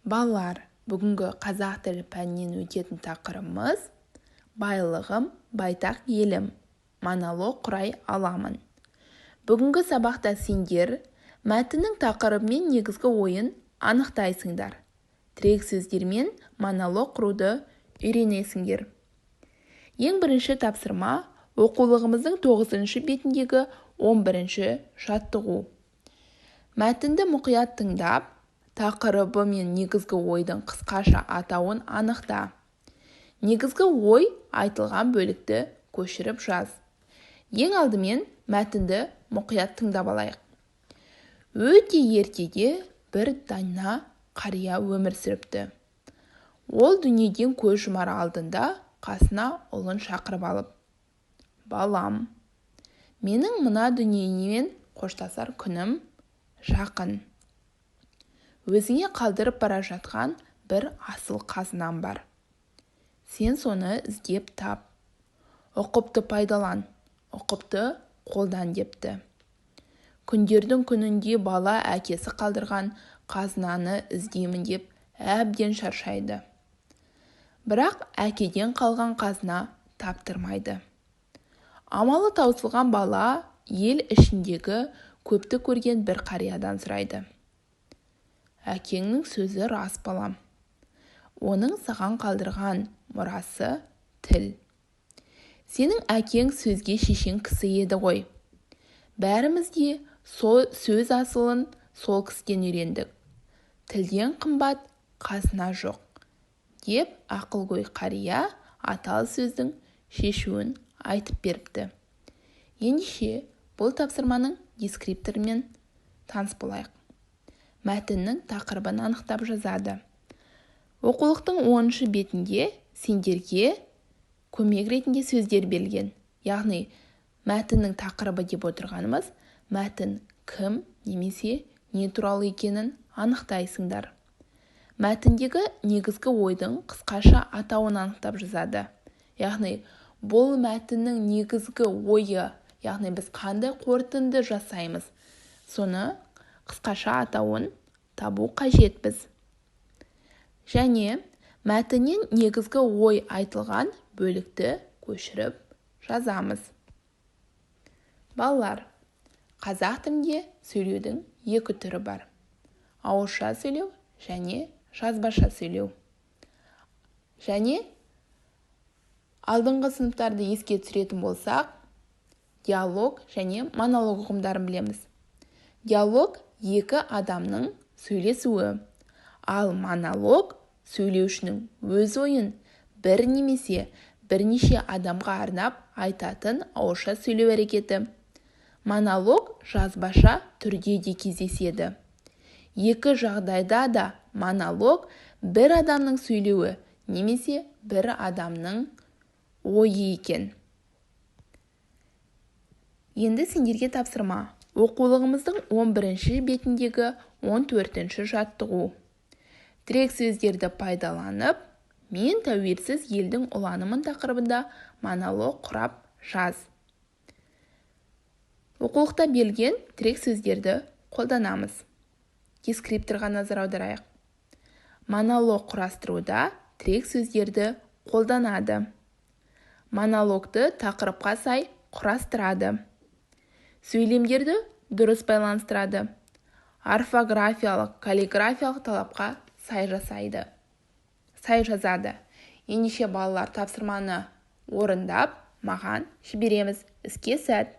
Балалар, бүгінгі қазақ тілі пәнінен өтетін тақырыбымыз байлығым, байтақ елім, монолог құрай аламын. Бүгінгі сабақта сендер мәтіннің тақырыбы мен негізгі ойын анықтайсыңдар. Тірек сөздермен монолог құруды үйренесіңдер. Ең бірінші тапсырма оқулығымыздың 9 бетіндегі 11 жаттығу. Мәтінді мұқият тыңдап, тақырыбы мен негізгі ойдың қысқаша атауын анықта. Негізгі ой айтылған бөлікті көшіріп жаз. Ең алдымен мәтінді мұқият тыңдап алайық. Өте ертеде бір дана қария өмір сүріпті. Ол дүниеден көз жұмар алдында қасына ұлын шақырып алып: «Балам, менің мына дүниемен қоштасар күнім жақын. Өзіңе қалдырып бара жатқан бір асыл қазынам бар. Сен соны іздеп тап. Ұқыпты пайдалан, ұқыпты қолдан» депті. Күндердің күнінде бала әкесі қалдырған қазынаны іздеймін деп әбден шаршайды. Бірақ әкеден қалған қазына таптырмайды. Амалы таусылған бала ел ішіндегі көпті көрген бір қариядан сұрайды: «Әкеңнің сөзі рас, балам. Оның саған қалдырған мұрасы тіл. Сенің әкең сөзге шешен кісі еді ғой. Бәріміз де сөз асылын сол кісіден үйрендік. Тілден қымбат қазына жоқ» деп ақылгөй қария аталы сөздің шешуін айтып беріпті. Ендеше бұл тапсырманың дескрипторымен таныс болайық. Мәтіннің тақырыбын анықтап жазады. Оқулықтың 10 бетінде сендерге көмек ретінде сөздер берілген. Яғни мәтіннің тақырыбы деп отырғанымыз мәтін кім немесе не туралы екенін анықтайсыңдар. Мәтіндегі негізгі ойдың қысқаша атауын анықтап жазады. Яғни бұл мәтіннің негізгі ойы, яғни біз қандай қорытынды жасаймыз, соны қысқаша атауын табу қажетпіз. Және мәтіннен негізгі ой айтылған бөлікті көшіріп жазамыз. Балалар, қазақ тілінде сөйлеудің екі түрі бар: ауызша сөйлеу және жазбаша сөйлеу. Және алдыңғы сыныптарды еске түсіретін болсақ, диалог және монолог ұғымдарын білеміз. Диалог екі адамның сөйлесуі, ал монолог сөйлеушінің өз ойын бір немесе бірнеше адамға арнап айтатын ауызша сөйлеу әрекеті. Монолог жазбаша түрде де кездеседі. Екі жағдайда да монолог бір адамның сөйлеуі немесе бір адамның ойы екен. Енді сендерге тапсырма. Оқулығымыздың 11 бетіндегі 14 жаттығу. Тірек сөздерді пайдаланып, мен тәуелсіз елдің ұланымын тақырыбында монолог құрап жаз. Оқулықта берілген тірек сөздерді қолданамыз. Дескрипторға назар аударайық. Монолог құрастыруда тірек сөздерді қолданады. Монологты тақырыпқа сай құрастырады. Сөйлемдерді дұрыс байланыстырады. Орфографиялық, каллиграфиялық талапқа сай жазады. Ендеше балалар тапсырманы орындап, маған жібереміз. Іске сәт!